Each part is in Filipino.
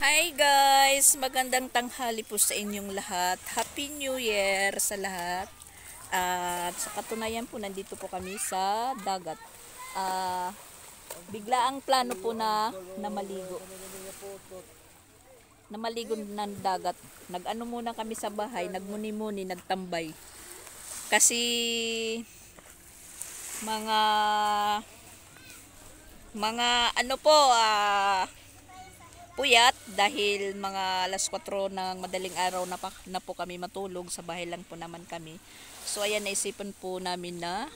Hi guys! Magandang tanghali po sa inyong lahat. Happy New Year sa lahat. At sa katunayan po, nandito po kami sa dagat. Bigla ang plano po na maligo. Na maligo ng dagat. Nag-ano muna kami sa bahay, nagmuni-muni, nagtambay. Kasi mga ano po, puyat dahil mga alas 4 ng madaling araw na po kami matulog, sa bahay lang po naman kami. So ayan, naisipan po namin na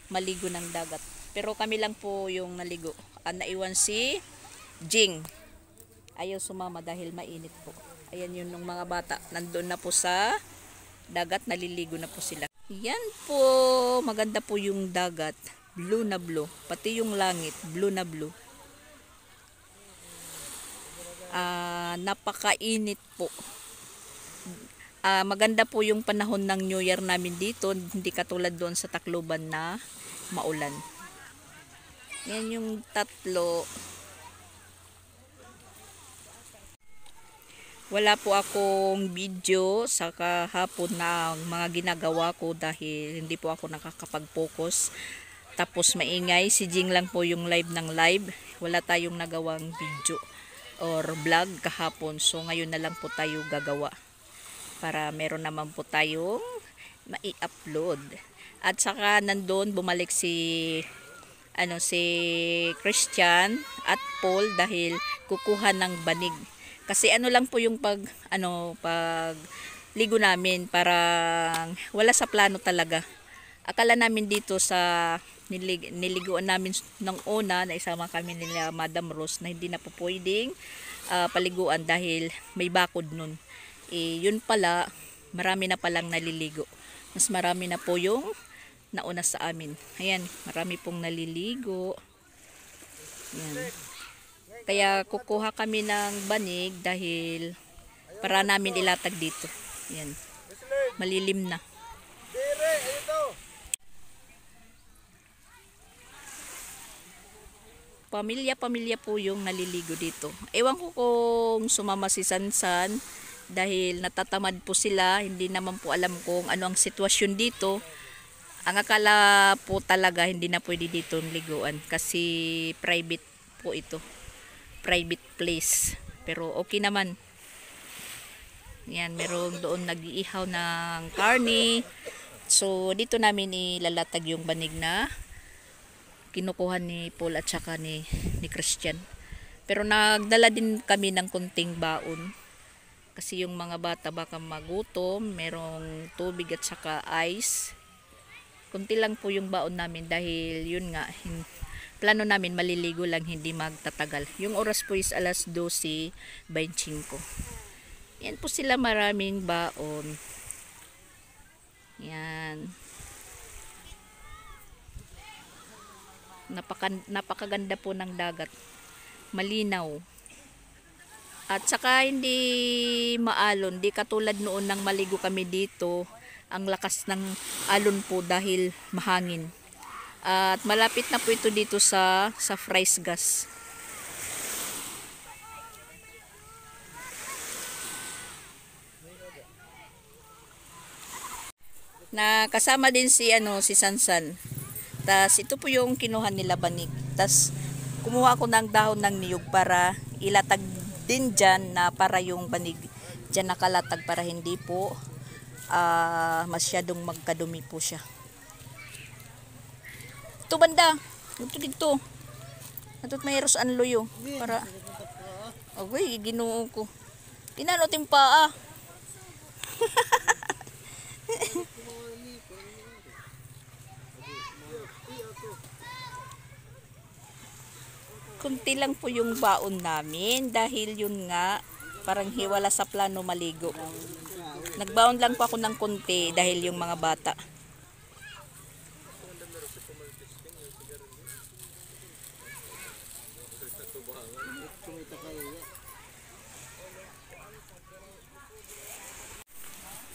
maligo ng dagat. Pero kami lang po yung naligo. Naiwan si Jing. Ayaw sumama dahil mainit po. Ayan yun, ng mga bata. Nandun na po sa dagat, naliligo na po sila. Yan po, maganda po yung dagat. Blue na blue. Pati yung langit, blue na blue. Napakainit po. Maganda po yung panahon ng New Year namin dito, hindi katulad doon sa Tacloban na maulan. Yan yung tatlo. Wala po akong video sa kahapon na mga ginagawa ko dahil hindi po ako nakakapag-focus. Tapos maingay, si Jing lang po yung live ng live. Wala tayong nagawang video or vlog kahapon, so ngayon na lang po tayo gagawa para meron naman po tayong mai-upload. At saka nandun bumalik si Christian at Paul dahil kukuha ng banig, kasi lang po yung pag ligo namin, parang wala sa plano talaga. Akala namin dito sa niliguan namin ng una na isama kami nila Madam Rose na hindi na po pwedeng paliguan dahil may bakod nun. Yun pala, marami na palang naliligo. Mas marami na po yung nauna sa amin. Ayan, marami pong naliligo. Ayan. Kaya kukuha kami ng banig dahil para namin ilatag dito. Ayan. Malilim na. Pamilya-pamilya po yung naliligo dito. Ewan ko kung sumama si Sansan dahil natatamad po sila. Hindi naman po alam kung ano ang sitwasyon dito. Ang akala po talaga hindi na pwede dito liguan kasi private po ito. Private place. Pero okay naman. Yan, meron doon nag-iihaw ng karne. So dito namin ilalatag yung banig na kinukuha ni Paul at saka ni Christian. Pero nagdala din kami ng kunting baon kasi yung mga bata baka magutom. Merong tubig at saka ice. Kunti lang po yung baon namin dahil yun nga, plano namin maliligo lang, hindi magtatagal. Yung oras po is alas 12:25. Yan po sila, maraming baon. Yan. Napakaganda po ng dagat, malinaw at saka hindi maalon, di katulad noon nang maligo kami dito. Ang lakas ng alon po dahil mahangin, at malapit na po ito dito sa Fries Gas. Na kasama din si Sansan. Tas ito po yung kinuha nila banig. Tas kumuha ako ng dahon ng niyog para ilatag din dyan, na para yung banig dyan nakalatag para hindi po masyadong magkadumi po siya. Ito banda. Ito dito. Atot mayroos anloyo. Para okay, ginoo ko. Tinano timpa Kunti lang po yung baon namin dahil yun nga, parang hiwala sa plano maligo. Nagbaon lang po ako ng kunti dahil yung mga bata.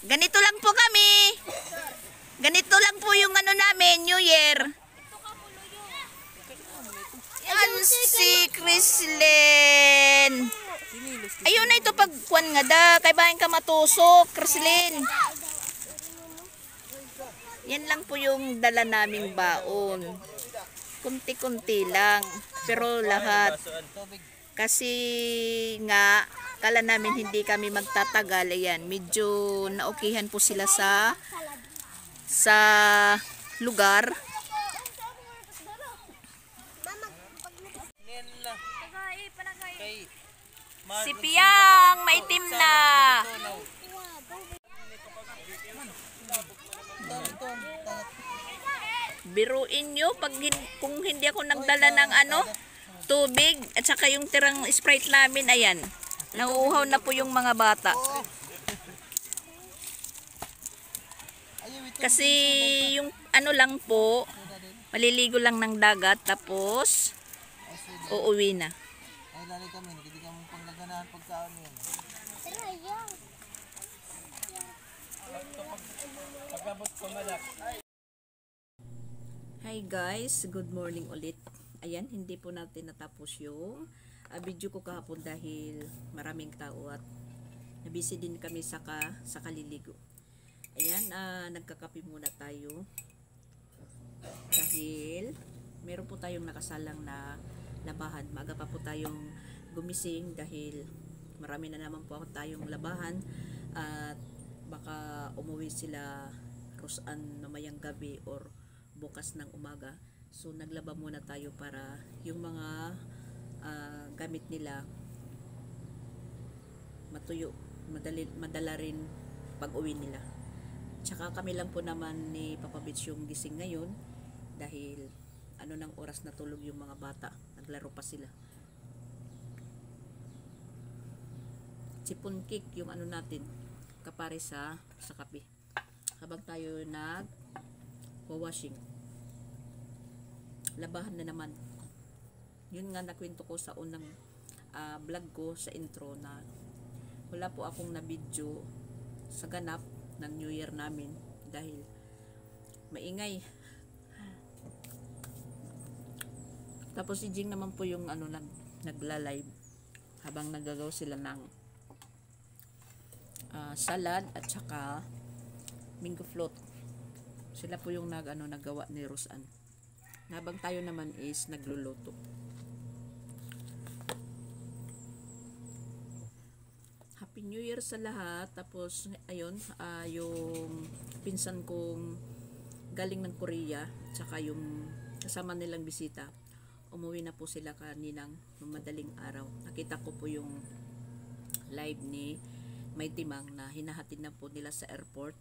Ganito lang po kami. Ganito lang po yung namin, New Year. Yan si Chrislen. ito pagkuan nga da, kay bahin ka matusok, Crislin. Yan lang po yung dala naming baon. Kunti-kunti lang, pero lahat. Kasi nga, kala namin hindi kami magtatagal. Ayan, medyo naokihan po sila sa lugar. Si Piang, maitim na. Biruin nyo, kung hindi ako nagdala ng tubig, at saka yung tirang Sprite namin, ayan. Nauuhaw na po yung mga bata. Kasi yung lang po, maliligo lang ng dagat, tapos uuwi na. Ay, lali kami, hindi kami pang naganahan pagkaan yan. Hi guys, good morning ulit. Ayan, hindi po natin natapos yung video ko kahapon dahil maraming tao at nabisi din kami sa kaliligo. Ayan, nagkakape muna tayo dahil meron po tayong nakasalang na labahan. Maaga pa po tayong gumising dahil marami na naman po tayong labahan at baka umuwi sila Rosan mamayang gabi or bukas ng umaga. So naglaba muna tayo para yung mga gamit nila matuyo, madala rin pag uwi nila. Tsaka kami lang po naman ni Papa Beach yung gising ngayon dahil ng oras na tulog yung mga bata, naglaro pa sila. Sipon cake yung natin kapare sa kape habang tayo washing. Labahan na naman. Yun nga nakwento ko sa unang vlog ko sa intro na wala po akong na video sa ganap ng New Year namin dahil maingay. Tapos si Jing naman po yung nagla-live habang nagagaw sila ng salad at saka mango float. Sila po yung nagawa ni Rosan. Habang tayo naman is nagluluto. Happy New Year sa lahat. Tapos ayun, yung pinsan kong galing ng Korea, tsaka yung kasama nilang bisita, umuwi na po sila kaninang madaling araw. Nakita ko po yung live ni May Timang na hinahatid na po nila sa airport.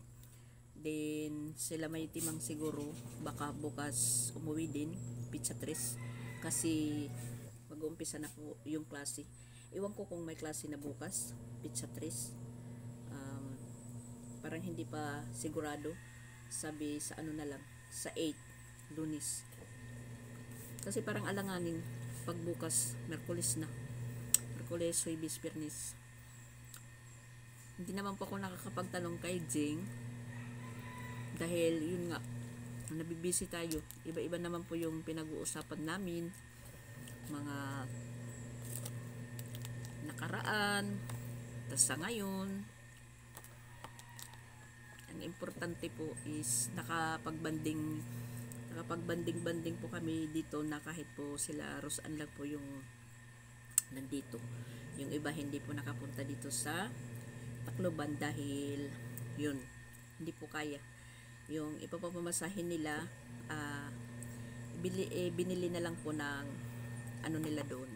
Then sila May Timang siguro baka bukas umuwi din, pizza tres, kasi mag-uumpisa na po yung klase. Iwan ko kung may klase na bukas, pizza tres. Parang hindi pa sigurado. Sabi sa na lang, sa 8 Lunes. Kasi parang alanganin pag bukas Merkulis na. Merkulis, Huwebes, Biyernes. Hindi naman po ako nakakapagtanong kay Jing dahil yun nga, nabibisi tayo. Iba-iba naman po yung pinag-uusapan namin, mga nakaraan, tas sa ngayon. Ang importante po is nakapagbanding-banding po kami dito na kahit po sila Rosan lang po yung nandito. Yung iba hindi po nakapunta dito sa Tacloban dahil yun, hindi po kaya. Yung ipapapamasahin nila, binili na lang po ng nila doon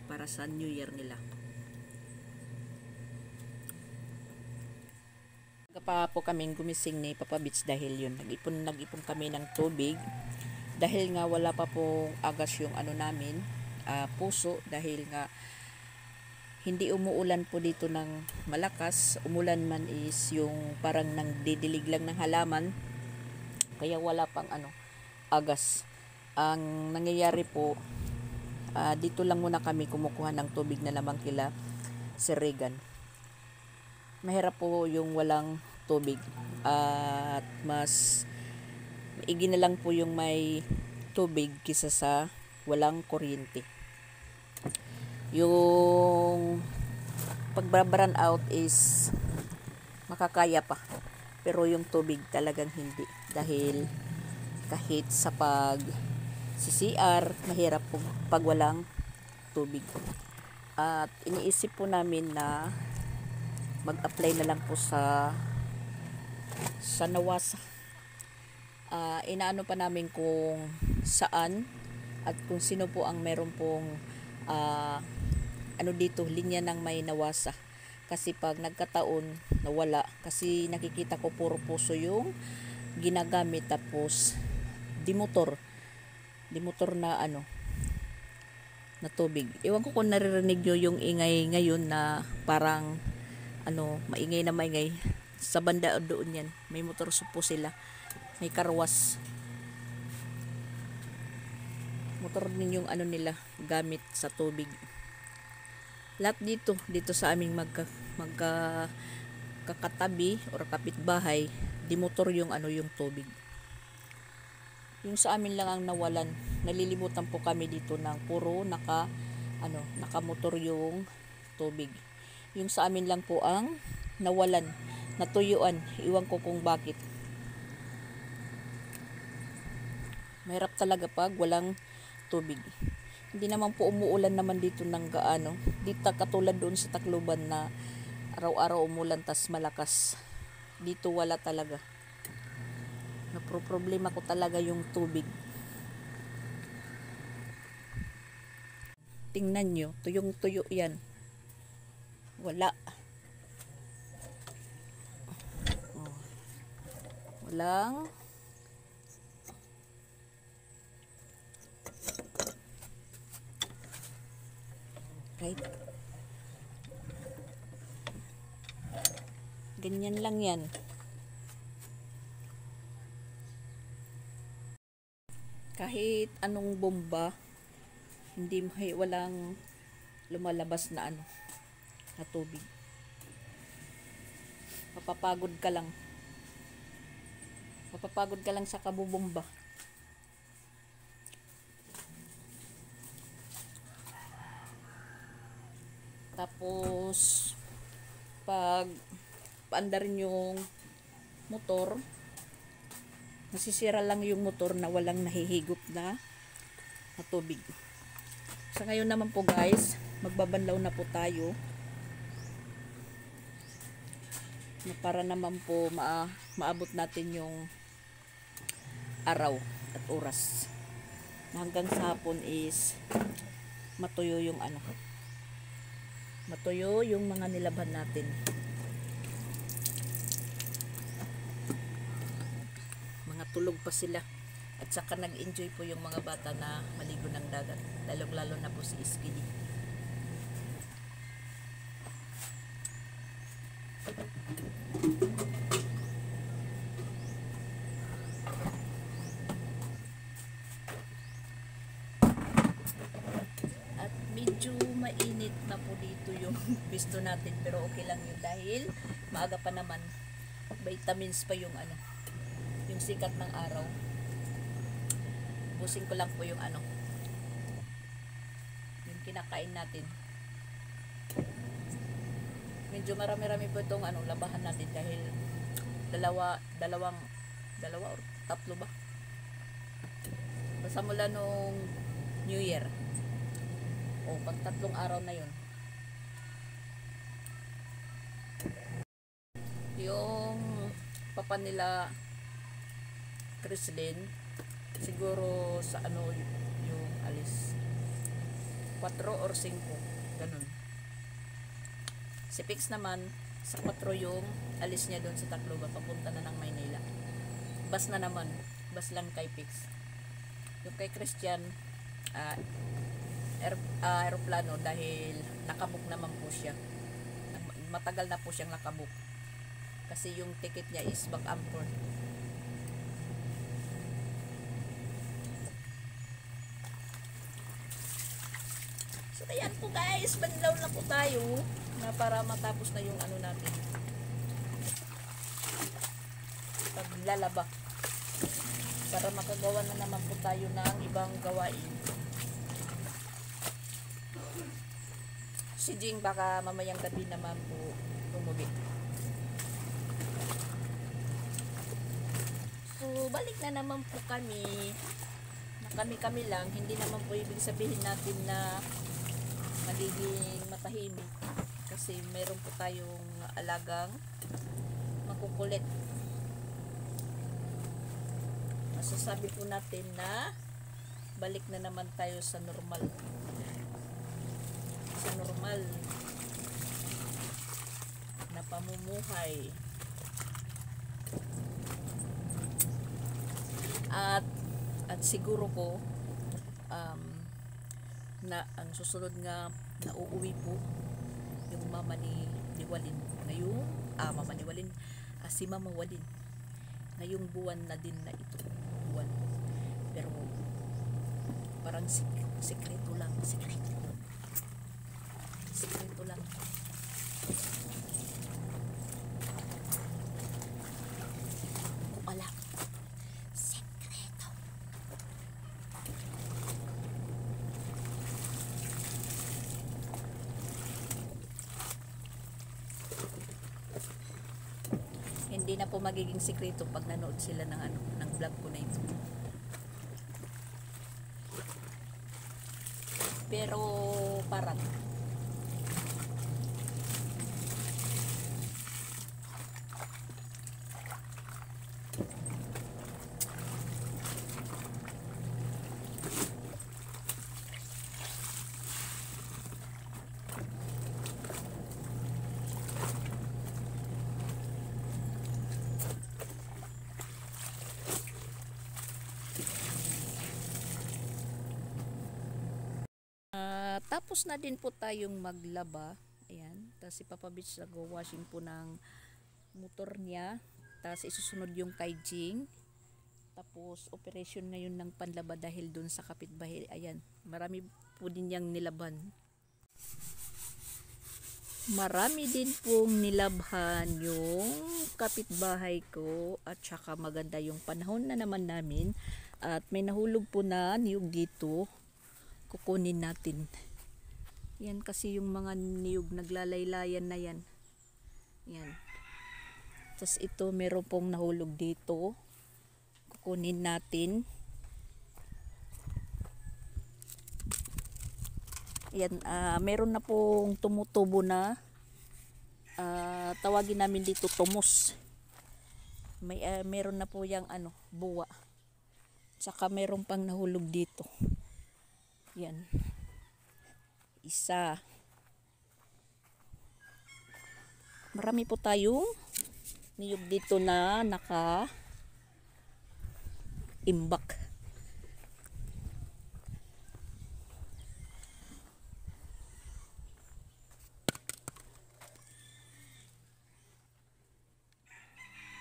para sa New Year nila. Pa po kaming gumising ni Papa Beach dahil yun, nag-ipon kami ng tubig dahil nga wala pa po agas yung namin, puso, dahil nga hindi umuulan po dito ng malakas. Umulan man is yung parang nang didilig lang ng halaman, kaya wala pang agas. Ang nangyayari po, dito lang muna kami kumukuha ng tubig na lamang kila Sir Regan. Mahirap po yung walang tubig at mas maigi na lang po yung may tubig kisa sa walang kuryente. Yung pag-brown out is makakaya pa. Pero yung tubig talagang hindi. Dahil kahit sa CCR, mahirap po pag walang tubig. At iniisip po namin na mag-apply na lang po sa Nawasa. Inaano pa namin kung saan at kung sino po ang meron pong ano dito, linya ng may Nawasa. Kasi pag nagkataon nawala, kasi nakikita ko puro puso yung ginagamit, tapos dimotor na na tubig. Ewan ko kung naririnig nyo yung ingay ngayon na parang maingay na maingay. Sa banda doon yan, may motor po sila, may karwas, motor din yung nila gamit sa tubig. Lahat dito sa aming kakatabi or kapitbahay, di motor yung yung tubig. Yung sa amin lang ang nawalan. Nalilimutan po kami dito ng puro nakamotor yung tubig. Yung sa amin lang po ang nawalan, natuyuan. Iwan ko kung bakit. Mahirap talaga pag walang tubig. Hindi naman po umuulan naman dito ng gaano. Dito katulad doon sa Tacloban na araw-araw umulan tas malakas. Dito wala talaga. Problema ko talaga yung tubig. Tingnan nyo, tuyong-tuyo yan. Wala. Walang right. Ganyan lang yan. Kahit anong bomba, walang lumalabas na na tubig. Mapapagod ka lang sa kabubomba. Tapos pag paandarin yung motor, nasisira lang yung motor na walang nahihigop na tubig. Sa ngayon naman po guys, magbabanlaw na po tayo na para naman po maabot natin yung araw at oras na hanggang sa hapon is matuyo yung matuyo yung mga nilabhan natin. Tulog pa sila, at saka nag-enjoy po yung mga bata na maligo ng dagat, lalo na po si Iskili. At medyo mainit na po dito yung pisto natin, pero okay lang yun dahil maaga pa naman, vitamins pa yung yung sikat ng araw. Busin ko lang po yung yung kinakain natin. Medyo marami-rami po itong labahan natin dahil dalawa or tatlo ba? Basta mula nung New Year. Pag 3 araw na yun. Yung papa nila Chrislyn, siguro sa yung alis 4 or 5, ganun. Si Pix naman sa 4 yung alis niya doon sa Tacloban, papunta na ng Maynila. Bus na naman, bus lang kay Pix. Yung kay Christian, aeroplano dahil nakabook naman po siya. Matagal na po siyang nakabook kasi yung ticket niya is back and forth. So ayan po guys, banlaw na po tayo na para matapos na yung natin, paglalaba, para makagawa na naman po tayo ng ibang gawain. Si Jing baka mamayang gabi naman po umuwi. So, balik na naman po kami. Kami-kami lang, hindi naman po ibig sabihin natin na magiging matahimik kasi meron po tayong alagang makukulit. Masasabi po natin na balik na naman tayo sa normal na pamumuhay. At siguro po na ang susunod nga na uuwi po yung mama ni Walin ngayong mama ni Walin, si Mama Walin ngayong buwan na din na ito, buwan, pero parang sikreto lang. Wala. Sikreto. Hindi na po magiging sikreto pag nanood sila ng ng vlog ko na ito. Pero parang tapos na din po tayong maglaba. Ayan. Tapos si Papa Beach nag-washing po ng motor niya. Tapos isusunod yung kay Jing. Tapos operation ngayon ng panlaba dahil dun sa kapitbahay. Ayan. Marami po din niyang nilaban. Marami din pong nilabhan yung kapitbahay ko. At saka maganda yung panahon na naman namin. At may nahulog po na niyog dito. Kukunin natin. Yan kasi yung mga niyog naglalaylayan na yan. Yan. Tapos ito meron pong nahulog dito. Kukunin natin. Yan, meron na pong tumutubo na. Tawagin namin dito tumus. Meron na po yung buwa. Tsaka meron pang nahulog dito. Yan. Isa. Marami po tayong niyog dito na naka-imbak.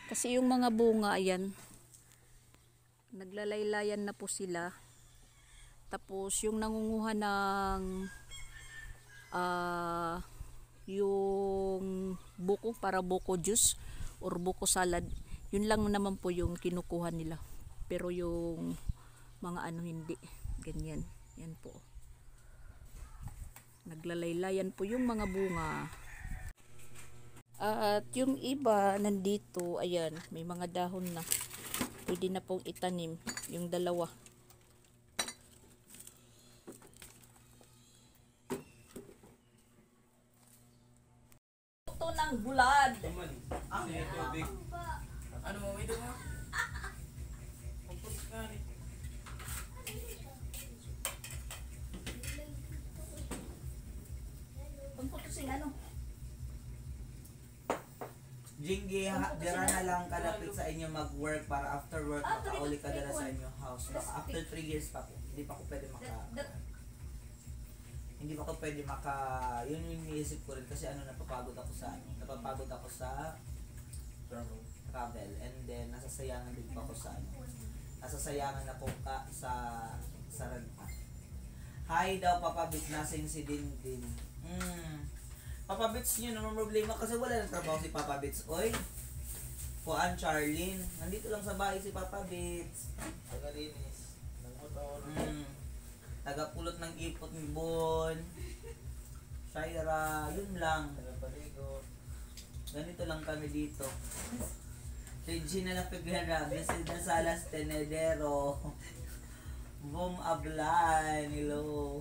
Kasi yung mga bunga, ayan, naglalaylayan na po sila. Tapos yung nangunguha ng yung buko para buko juice or buko salad, yun lang naman po yung kinukuha nila. Pero yung mga hindi. Ganyan. Yan po. Naglalaylayan po yung mga bunga. At yung iba nandito, ayan, may mga dahon na. Pwede na pong itanim. Yung dalawa. Ng bulad. Ano mo ito mo? Pagputusin Jinggi, dira na lang kalapit sa inyo mag-work para after work makauli ka dala sa inyong house. After 3 years pa po. Hindi pa ko pwede yun yung iniisip ko rin kasi napapagod ako sa travel, and then nasasayangan din pa ako sa nasasayangan ako sa renta. Hi daw Papa Bits, nasing si Dindin. Papa Bits nyo naman problema kasi wala nang trabaho si Papa Bits. Oy, Puan Charlene, nandito lang sa bahay si Papa Bits. Tagalinis. Tagapulot ng ipot ng bon. Shaira, yun lang. Ganito lang kami dito. Regina La Figuera, Blessed na Salas Tenedero. Boom Ablan, hello.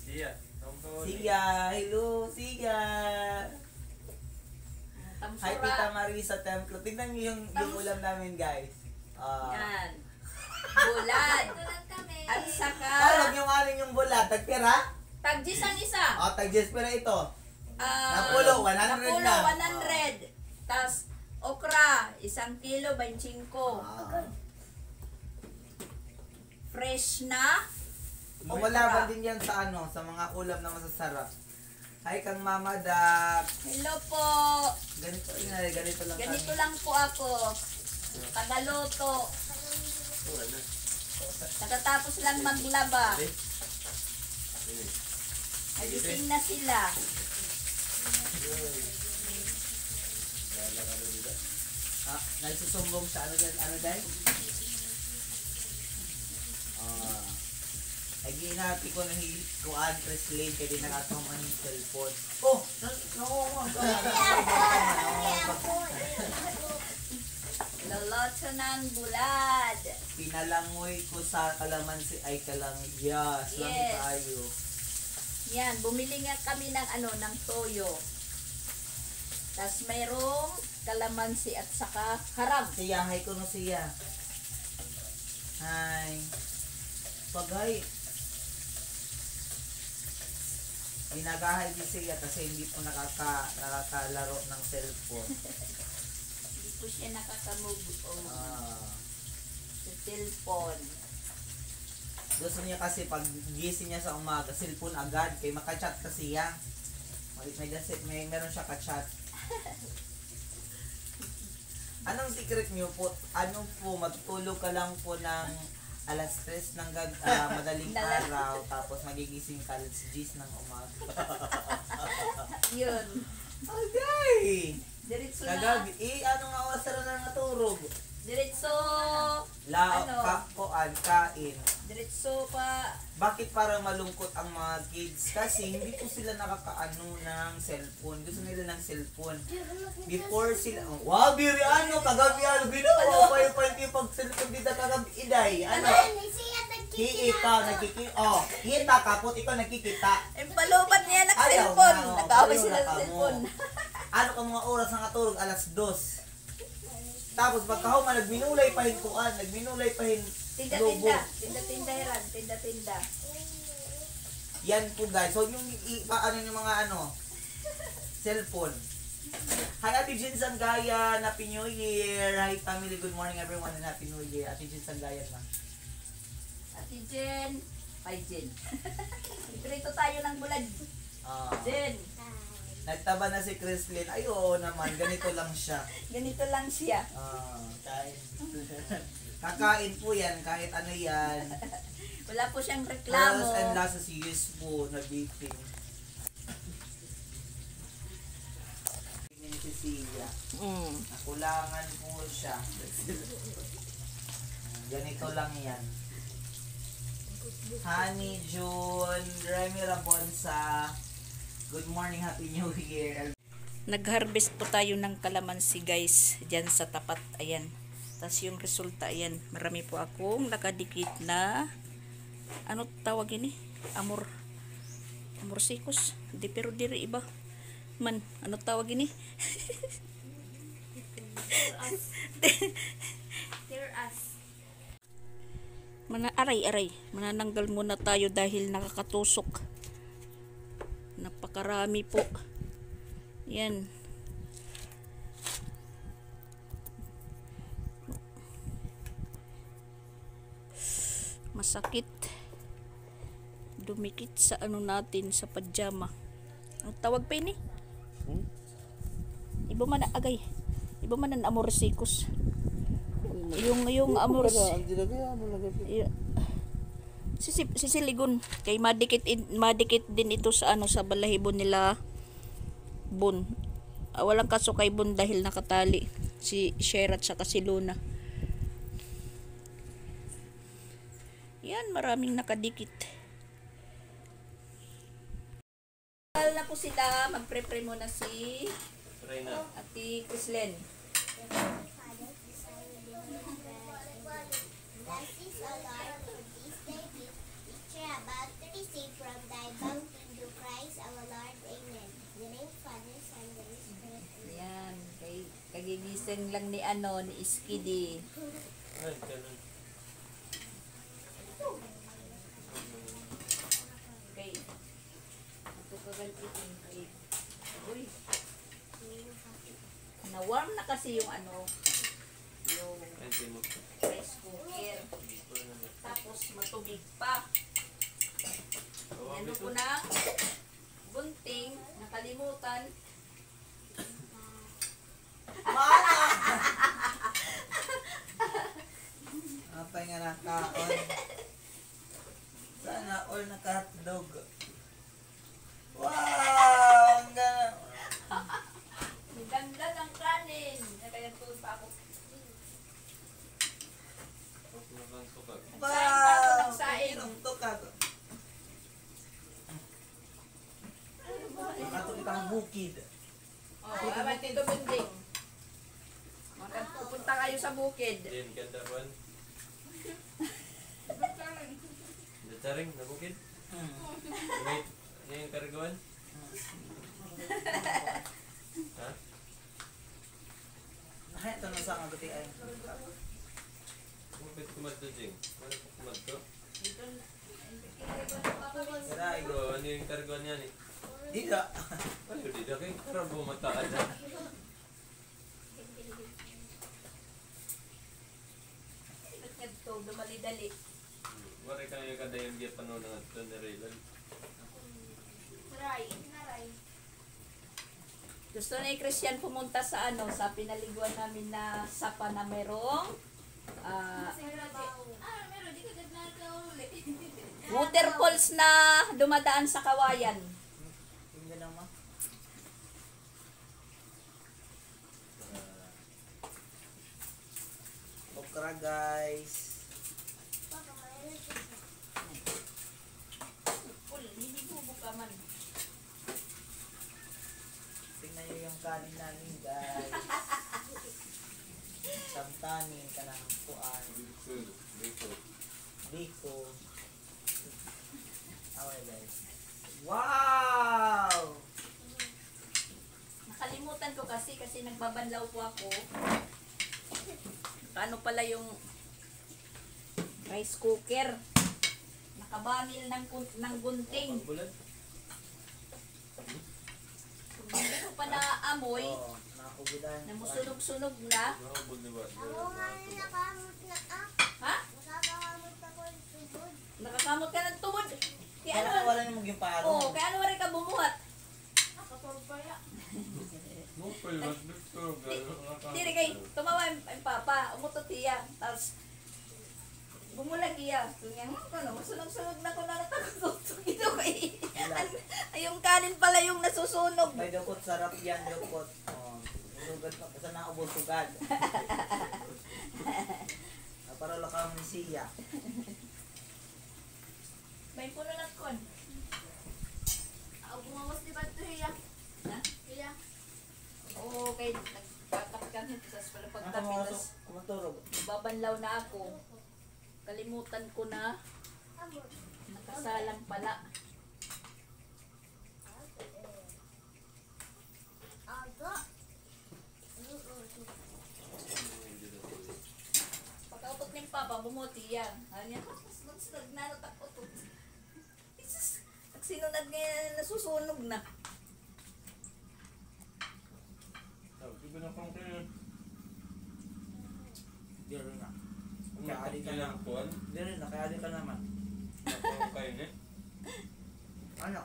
Siya, hello, Siya. Hi, Tita Marisa Templo. Tingnan niyo yung ulam namin, guys. Yan. Bulad. At saka, Huwag yung aling yung bulat. Tagpira? tagjis ang isa. Tag-10 pera ito. Napulo, Napulo, 100 na. 100. Tas, okra, 1 kilo, 25. Fresh na. Umalaban din yan sa sa mga ulam na masasarap. Hi kang Mama Dak. Hello po. Ganito lang Ganito kami. lang po ako. Tagaluto. Katatapos lang maglaba. Nagising na sila. Nagsusumbong sa ano dahil? Ay ginati ko na kuan press lane kaya di nakatama ng cellphone. Loloto ng bulad. Pinalangoy ko sa kalamansi ay yes. Lang Yes. tayo. Yan, bumili nga kami ng toyo. Tapos mayroong kalamansi at saka harang. Siya, hi ko no siya. Hi. Pagay. Ginagahay din siya kasi hindi po nakakalaro ng cellphone. Hindi po siya nakakamove sa cellphone. Gusto niya kasi pag gising niya sa umaga, cellphone agad. Kaya makachat kasi siya. Meron siya kachat. Anong secret niyo po? Ano po, magtulog ka lang po ng alas 3 ng madaling araw, tapos magigising ka alas 10 ng umaga. Yun. Okay! Diretso na. Kagabi, ano nga oras na naturog? Diretso. Kain. Diretso pa. Bakit parang malungkot ang mga kids? Kasi hindi po sila nakakaano ng cellphone. Gusto nila ng cellphone. Before sila, biri kagabi ginawa pa yung pag-cellphone dito kagabi, iday, kita ka po, ikaw nakikita. Palubat niya ng Ayaw cellphone. na, Nag-away ayaw sila na ng ka cellphone. mo. Ano ka mga oras na katulog? Alas 2. Tapos pagkahuma, nagminulay pa Tinda-tinda. Tinda-tinda. Tinda-tinda. Yan po guys. So yung yung mga cellphone. Hi Ate Jin Sangayan, Happy New Year. Hi family, good morning everyone and Happy New Year. Ate Jin Sangayan na. Ate Jen. Hi Jen. Iprito tayo ng bulad. Jen. Nagtaba na si Chrislyn. Ay oo naman, ganito lang siya. Ganito lang siya. Kain. Kakain po yan, kahit ano yan. Wala po siyang reklamo. Plus and last is use po na beating. Tingin si Sia. Nakulangan po siya. Ganito lang yan. Honey June, Remy Rabonsa. Good morning, Happy New Year. Nag-harvest po tayo ng kalamansi guys. Diyan sa tapat. Ayan. Tapos yung resulta, ayan. Marami po akong nakadikit na ano tawag ini? Amorsikos. Di pero diri iba. Man, ano tawag ini? Aray. Manananggal muna tayo dahil nakakatusok. Napakarami po. Yan. Masakit. Dumikit sa natin sa pajama. Ang tawag pa ini? Iba man agay. Iba man ang amorsikos. Yung amors. Sisiligon kay madikit din ito sa sa balahibon nila Bun. Walang kaso kay Bun dahil nakatali si Sherat sa si Luna. Yan, maraming nakadikit. Mahal na po sila. Magpre-pray muna si Try na. Ate Krislen. Bless is O Lord, for this day gift, which are about to receive from thy bounty through Christ our Lord. Amen. In the name of Father, Son, and Holy Spirit. Ayan. Kagigising lang ni ni Iskidi. Ay, ganun. Okay. Ito kagantitin kay. Uy. Na-warm na kasi yung yung Ay, mo. rice cooker. Tapos matubig pa. Yan ko ng gunting. Nakalimutan. Apay nga nakaon. Sana all naka-hotdog. Wow! Ang ganda. Ang ganda ng kanin. Nakayantuin pa ako. Nakang Wow! Nagsaing. Ang tukad. Ato itang bukid. Oh, awan Tito Binding. Pupunta kayo sa bukid. Din, ganda buwan. Dacharing, nabukid. Wait, ano yung karagawan? Ha? Ay, ito na sa mga ay. Bakit kumadto, Jing? Bakit kumadto? Saray. Bro, ano yung karagawan niya ni? Dida. Ano, di na kayo karabo mataan na. Ito, dumali-dali. Wari kayo kadayang giya panon ng ato na Raylan. Gusto ni Christian pumunta sa sa pinaliguan namin na sapa na merong waterfalls na dumadaan sa kawayan. Tingnan lang ma. Okra guys. Hindi bubo ka man. Tingnan nyo yung kanin namin guys. Samtanin ka ng kuan. Biko. Okay guys. Wow! Nakalimutan ko kasi nagbabanlaw po ako. Ano pala yung rice cooker? Nakabanil ng gunting. Pagbulan? Kung hindi ko pa naamoy, Oo, nakakubulan. namusunog-sunog na. Nakabul di ba? Ako nga nakamot na Ha? nakakamot ako ng tubod. Nakakamot ka ng tubod. Kaya Kaya ano? wala namang yung palo. Oo, kaya ano rin ka bumuhat? Mo pa yung gusto. Hindi kay tumawa yung papa, umutot iya. Tapos bumulag iya. Kanya, masunog-sunog na ko na natakot. Ito kay yung kanin pala yung nasusunog. May dukot, sarap yan, dukot. Oh, inugad pa, basta naubos ugad. Para lakang ni siya. May puno na kon. Bumawas di ba ito hiya? Ha? Hiya. Oo, kay nagtatap kami. Tapos pala Ano pagtapit, mga tapos kumaturog? babanlaw na ako. Kalimutan ko na nakasalang pala. Aga. Pagkautot ni Papa, bumuti yan. Ano yan? Mas natakot. Nagsinunad ngayon, nasusunog na. Sabi ko na kung kayo. Di rin na. Kung Kaali ka lang na. kuhan. Di rin na, kaya di ka naman. Nakang kayo ni. Ano?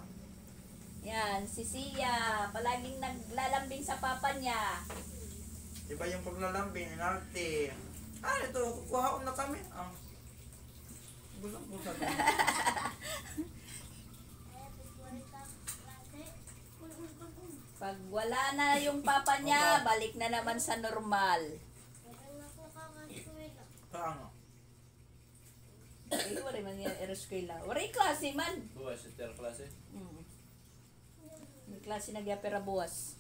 Yan, si Sia. Palaging naglalambing sa papa niya. Diba yung paglalambing, inarte. Ah, ito, kukuha na kami. Ah. Busag-busag. Pag wala na yung papa niya, balik na naman sa normal. Paano? Ay, wala man yan, ereskwela. Wala klase man. Buwa sa tier klase. Mm. May klase nagyapera buwas.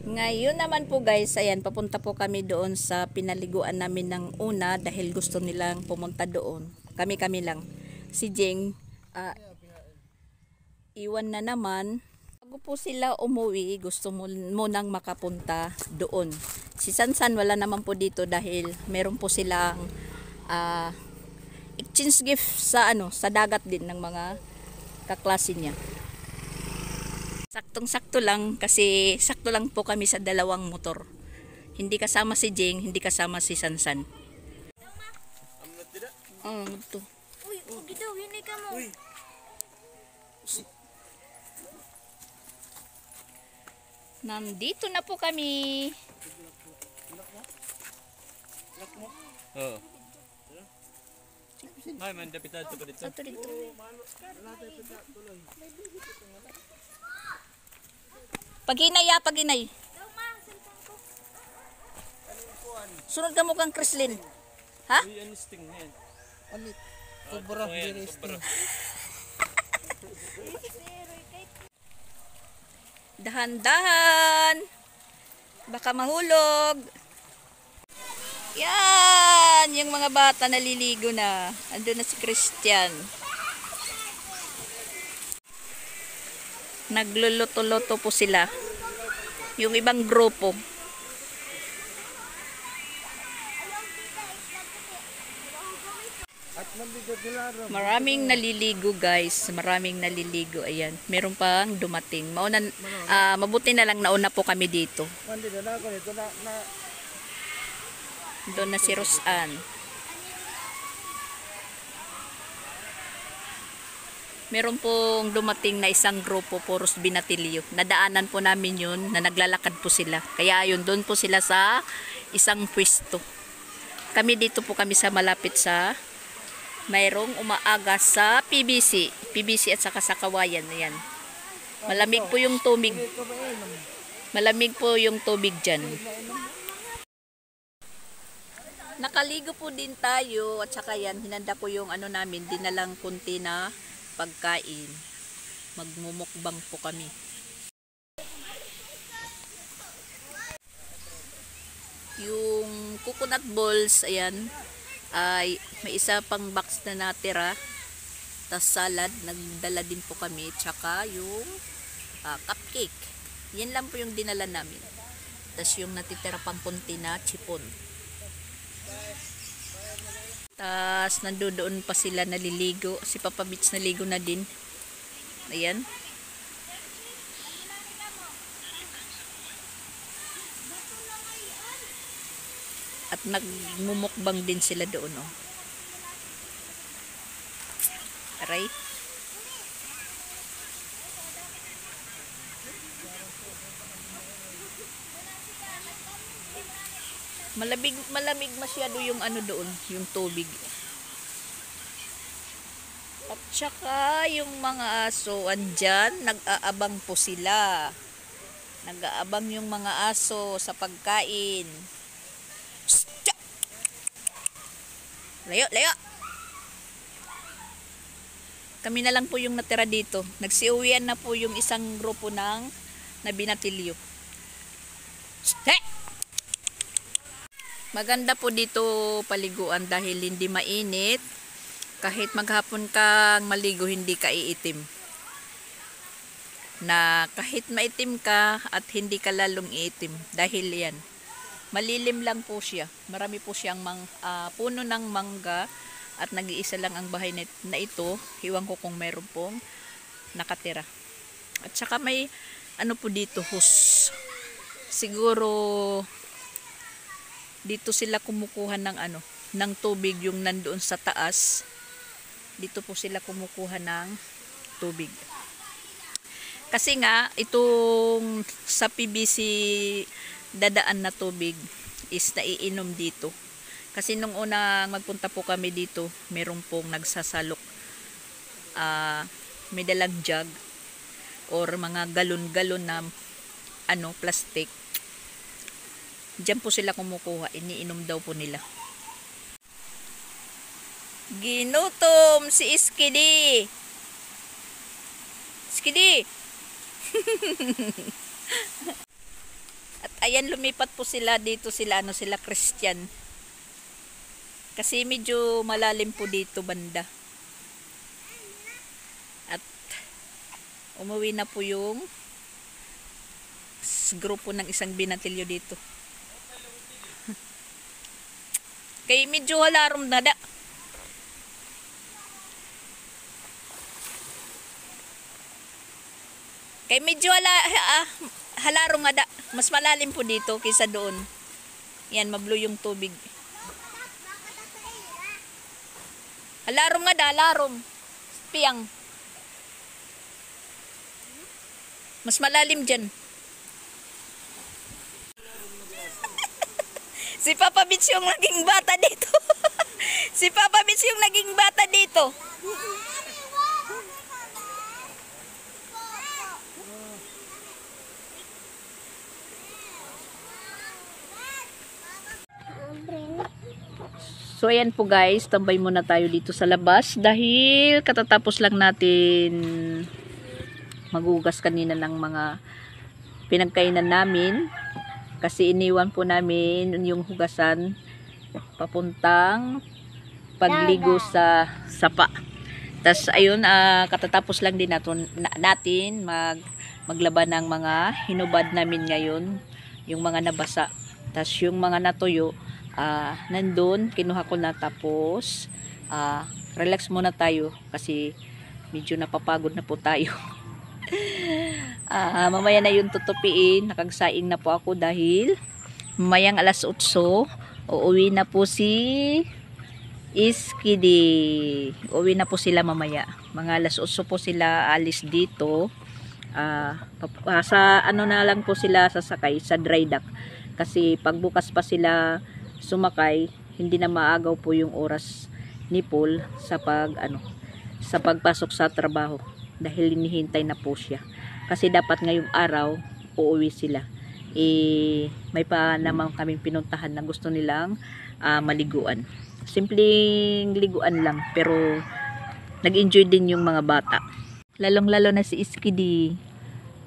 Ngayon naman po guys, ayan, papunta po kami doon sa pinaliguan namin ng una dahil gusto nilang pumunta doon. Kami lang. Si Jing, iwan na naman. Bago po sila umuwi, gusto munang makapunta doon. Si Sansan wala naman po dito dahil meron po silang exchange gift sa sa dagat din ng mga kaklase niya. Saktong-sakto lang kasi sakto lang po kami sa dalawang motor. Hindi kasama si Jing, hindi kasama si Sansan. Ito. Uy, ugi daw, yun ka mo. Nandito na po kami. Oo. Ay, man dapitan to pa dito. Ito dito. Paginay. Sunod ka mo kang Krislin. Ha? Uy, ano sting na yan? Anit. Kubra, diri Kubra. Dahan-dahan. Baka mahulog. Yan, yung mga bata naliligo na. Andun na si Christian. Nagluluto-luto po sila. Yung ibang grupo. Maraming naliligo guys. Maraming naliligo. Ayan. Meron pang dumating. Mabuti na lang nauna po kami dito. Doon na si Rosan. Meron pong dumating na isang grupo, puros binatilyo. Nadaanan po namin yun, na naglalakad po sila. Kaya yun, doon po sila sa isang pwesto. Kami dito po kami sa malapit sa mayroong umaaga sa PBC. PBC at saka sa Kawayan. Ayan. Malamig po yung tubig. Malamig po yung tubig dyan. Nakaligo po din tayo at saka yan, hinanda ko yung namin, dinalang kunti na pagkain. Magmumukbang po kami. Yung coconut balls, ayan, ay may isa pang box na natira. Tas salad, nagdala din po kami. Tsaka yung cupcake. Yan lang po yung dinala namin. Tas yung natitira pang kunti na chipon. Tas nandoon pa sila naliligo. Si Papa Beach naligo na din. Ayan. At nagmumukbang din sila doon, oh. Aray. Malamig masyado yung doon, yung tubig. At saka yung mga aso andyan, nag-aabang po sila. Nag-aabang yung mga aso sa pagkain. Layo. Kami na lang po yung natira dito. Nagsiuwian na po yung isang grupo ng nabinatilyo. Maganda po dito paliguan dahil hindi mainit. Kahit maghapon kang maligo, hindi ka iitim. Na kahit maitim ka at hindi ka lalong iitim. Dahil yan. Malilim lang po siya. Marami po siyang puno ng mangga at nag-iisa lang ang bahay na ito. Iwan ko kung meron pong nakatira. At saka may po dito, hose. Siguro dito sila kumukuha ng ng tubig yung nandoon sa taas. Dito po sila kumukuha ng tubig. Kasi nga itong sa PBC dadaan na tubig is naiinom dito. Kasi nung unang magpunta po kami dito, meron pong nagsasalok. May dalang jug or mga galon-galon na plastic. Diyan po sila kumukuha. Iniinom daw po nila. Ginutom si Skidi. Skidi! At ayan, lumipat po sila dito, sila Christian. Kasi medyo malalim po dito banda. At umuwi na po yung grupo ng isang binatilyo dito. Kay medyo halarom na da. Kay medyo halarong nga da. Mas malalim po dito kaysa doon. Yan, ma-blue yung tubig. Halarong nga da, halarong. Piyang. Mas malalim dyan. Si Papa Bits yung naging bata dito. Si Papa Bits yung naging bata dito. So ayan po guys, tambay muna tayo dito sa labas dahil katatapos lang natin magugas kanina ng mga pinagkainan namin. Kasi iniwan po namin yung hugasan papuntang pagligo sa sapa. Tas ayun, katatapos lang din natin maglaba ng mga hinubad namin ngayon, yung mga nabasa. Tas yung mga natuyo, nandun, kinuha ko na, tapos relax muna tayo kasi medyo napapagod na po tayo. Mamaya na yung tutupiin, nakagsaing na po ako dahil mamayang alas 8 uuwi na po si Iskidi. Uuwi na po sila mamaya, mga alas 8 po sila alis dito. Sa ano na lang po sila sasakay sa dry dock kasi pagbukas pa sila sumakay, hindi na maagaw po yung oras ni Paul sa pagpasok sa trabaho dahil hinihintay na po siya. Kasi dapat ngayong araw uuwi sila. May pa naman kaming pinuntahan na gusto nilang maliguan. Simpleng liguan lang pero nag-enjoy din yung mga bata. Lalong-lalo na si Iskidi.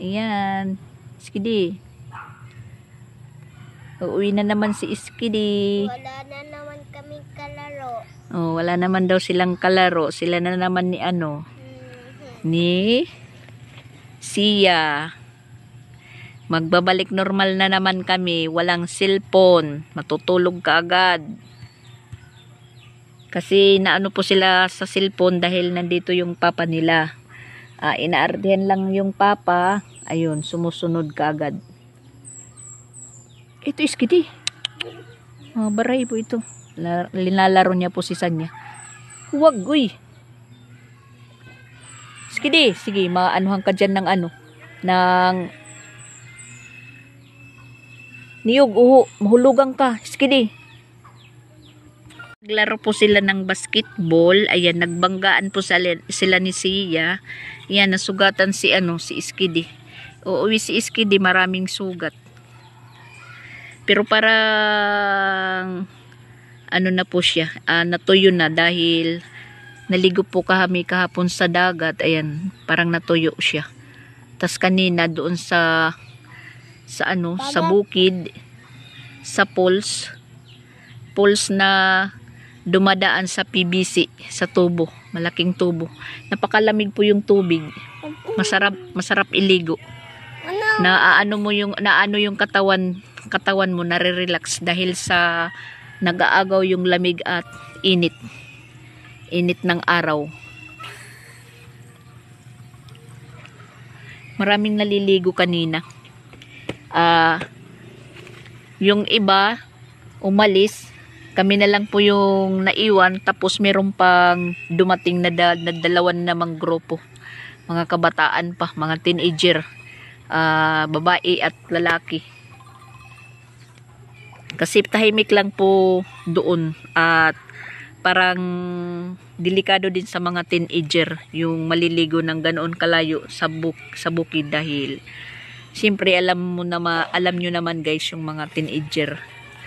Ayan, Iskidi. Uuwi na naman si Iskidi. Wala na naman kaming kalaro. Oh, wala naman daw silang kalaro. Sila na naman ni ni Sia. Magbabalik normal na naman kami. Walang cellphone. Matutulog ka agad. Kasi naano po sila sa cellphone dahil nandito yung papa nila. Inaardihan lang yung papa. Ayun, sumusunod ka agad. Ito Iskidi. Baray po ito. Linalaro niya po si Sanya. Huwag, uy. Iskidi, sige, maanuhan ka dyan ng ng niyog, mahulugan ka. Iskidi. Naglaro po sila ng basketball. Ayan, nagbanggaan po sila ni Sia. Ayan, nasugatan si Iskidi. Uuwi si Iskidi, maraming sugat. Pero parang na po siya, natuyo na dahil naligo po kami kahapon sa dagat. Ayan, parang natuyo siya. Tas kanina doon sa bukid, sa pools na dumadaan sa PVC, sa tubo, malaking tubo. Napakalamig po yung tubig. Masarap iligo. Naano yung katawan mo, nare-relax dahil sa nag-aagaw yung lamig at init ng araw. Maraming naliligo kanina. Yung iba umalis, kami na lang po yung naiwan, tapos meron pang dumating na dalawan namang grupo, mga kabataan pa, mga teenager, babae at lalaki. Kasi tahimik lang po doon at parang delikado din sa mga teenager yung maliligo ng ganoon kalayo sa bukid dahil siyempre alam nyo naman guys, yung mga teenager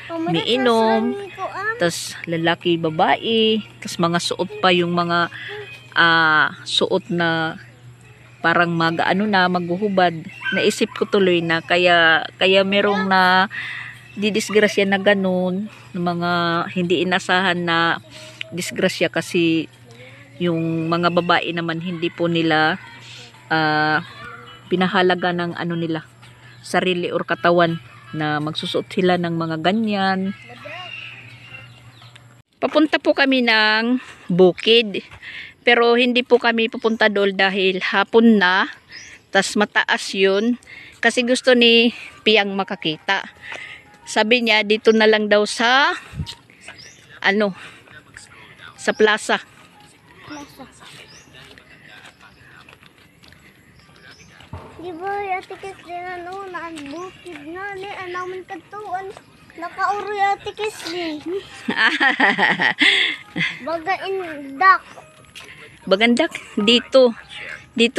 miinom, tas lalaki, babae, tas mga suot pa, yung mga suot na parang maghuhubad. Naisip ko tuloy na kaya merong na didisgrasya na ganun, ng mga hindi inasahan na disgrasya, kasi yung mga babae naman hindi po nila pinahalaga ng nila, sarili or katawan, na magsusuot sila ng mga ganyan. Papunta po kami ng bukid, pero hindi po kami pupunta doon dahil hapon na, tas mataas yun, kasi gusto ni Piang makakita. Sabi niya dito na lang daw sa sa plaza. Di ba ate Kisley na ang bukid na ni anaman katuan nakauri ate Kisley. Baga indak. Bagandak dito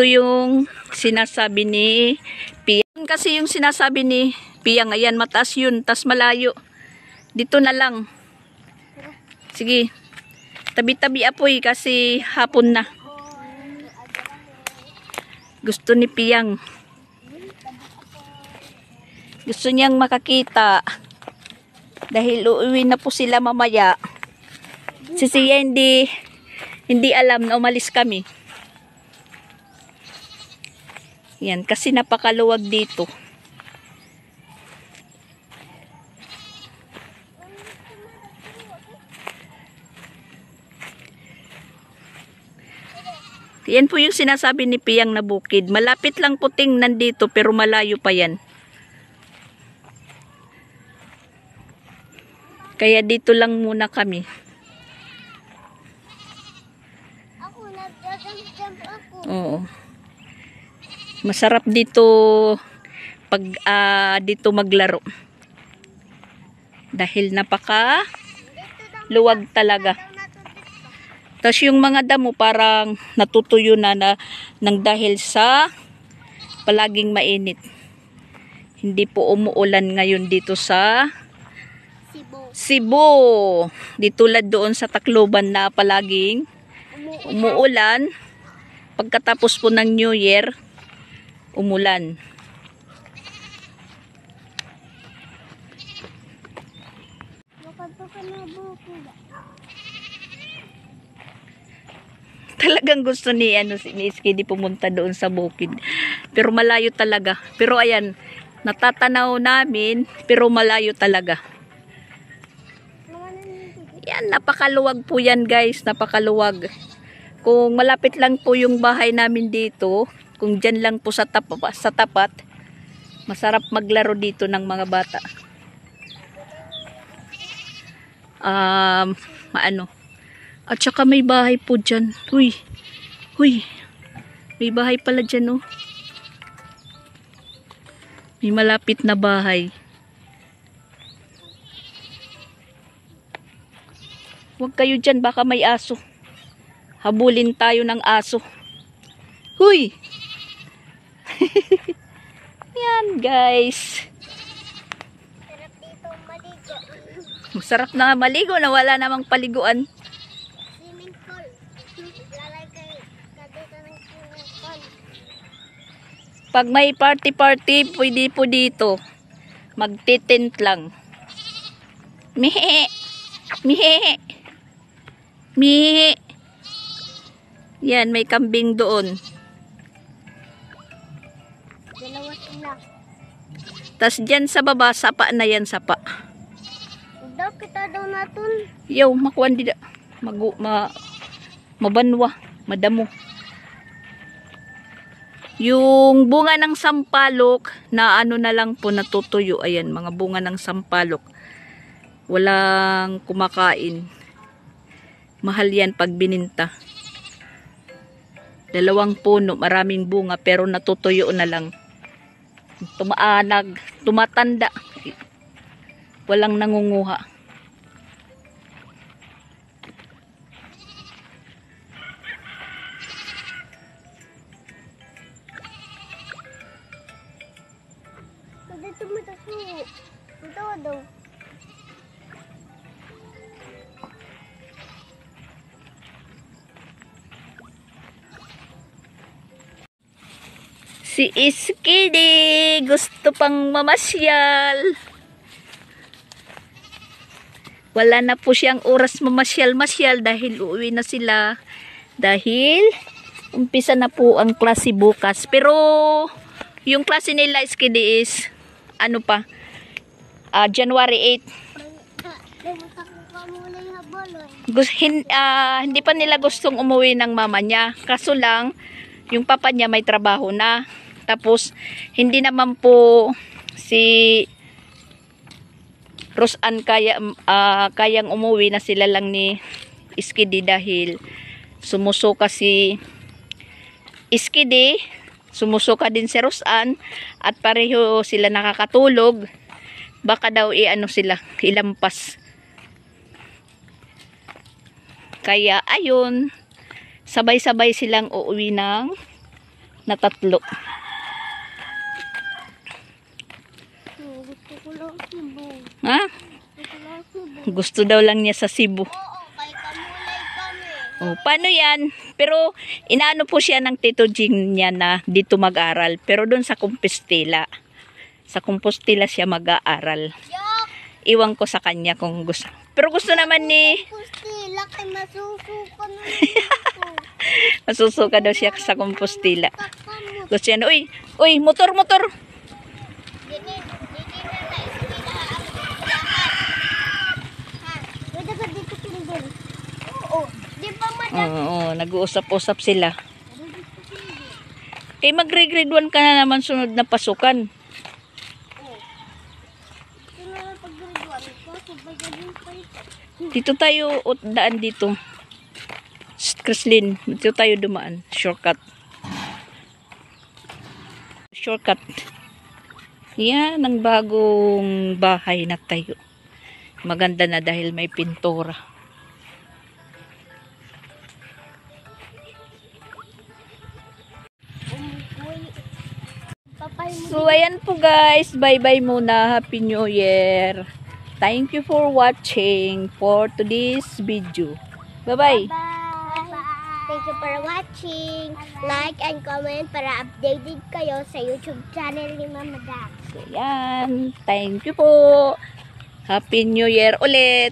yung sinasabi ni Piang, kasi yung sinasabi ni Piang, ayan mataas yun, tas malayo. Dito na lang. Sige. Tabi-tabi apoy kasi hapon na. Gusto ni Piang. Gusto niyang makakita. Dahil uuwi na po sila mamaya. Si Siya hindi alam na umalis kami. Yan, kasi napakaluwag dito. Yan po yung sinasabi ni Piang na bukid. Malapit lang po tingnan dito pero malayo pa yan. Kaya dito lang muna kami. Ako nag-jump ako. Oo. Masarap dito pag dito maglaro. Dahil napaka luwag talaga. Tapos yung mga damo parang natutuyo na nang dahil sa palaging mainit. Hindi po umuulan ngayon dito sa Cebu. Di tulad doon sa Tacloban na palaging umuulan. Pagkatapos po ng New Year, umulan. Talagang gusto ni Iski di pumunta doon sa bukid. Pero malayo talaga. Pero ayan, natatanaw namin pero malayo talaga. Yan, napakaluwag po yan guys, napakaluwag. Kung malapit lang po yung bahay namin dito, kung dyan lang po sa tapat, masarap maglaro dito ng mga bata. At saka may bahay po dyan. Huy. May bahay pala dyan, oh. May malapit na bahay. Huwag kayo dyan, baka may aso. Habulin tayo ng aso. Huy! Yan, guys. Sarap dito maligo. Masarap na maligo na wala namang paliguan. Swimming pool. Lalagay ka dito ng swimming pool. Pag may party, pwede po dito. Magtitent lang. Mihe! Mihe! Mihe! Yan, may kambing doon. Dalawa sila. Tas dyan sa baba, sapa na yan, sapa. Daw kita daw natin. Yo, makuan dida. Mabanwa, madamo. Yung bunga ng sampalok na na lang po natutuyo. Ayan, mga bunga ng sampalok. Walang kumakain. Mahal yan pag bininta. 2 puno, maraming bunga pero natutuyo na lang. Tumatanda. Walang nangunguha. Dito mo taso. Ito daw. Si Iskidi gusto pang mamasyal. Wala na po siyang oras mamasyal-masyal dahil uuwi na sila. Dahil umpisa na po ang klase bukas. Pero yung klase nila Iskidi is ano pa? January 8. Hindi pa nila gustong umuwi ng mama niya. Kaso lang yung papa niya may trabaho na. Tapos hindi naman po si Rosan kayang umuwi na sila lang ni Iskidi dahil sumusuka si Iskidi, sumusuka din si Rosan at pareho sila nakakatulog. Baka daw sila ilampas. Kaya ayun, sabay-sabay silang uuwi ng natatlo. Gusto ko lang Cebu. Ha? Gusto ko lang Cebu. Gusto daw lang niya sa Cebu. Oo, kay Kamulay kami. Oh, paano yan? Pero inaano po siya ng Tito Jing niya na dito mag-aral. Pero doon sa Compostela. Sa Compostela siya mag-aaral. Yak! Iwan ko sa kanya kung gusto. Pero gusto naman ni Compostela kay masusuka na masusuka daw siya sa Compostela. Kakamot. Gusto niya, uy, motor. Dini na na-eskwela ang lahat. Ha? Pwede ka dito pinigil. Oo. Di ba madam? Oo, nag-uusap-usap sila. Kay mag-grade 1 ka na naman sunod na pasukan. Sino na pag-graduan? Kasi bagay pa ito. Dito tayo daan dito. Krislin, dito tayo dumaan. Shortcut. Yan ang bagong bahay na tayo. Maganda na dahil may pintura. Papay mo. So ayan po guys, bye-bye muna. Happy New Year. Thank you for watching for today's video. Bye-bye. Bye. Thank you for watching. Like and comment para updated kayo sa YouTube channel ni Mama Dax. So yan, thank you po. Happy New Year ulit.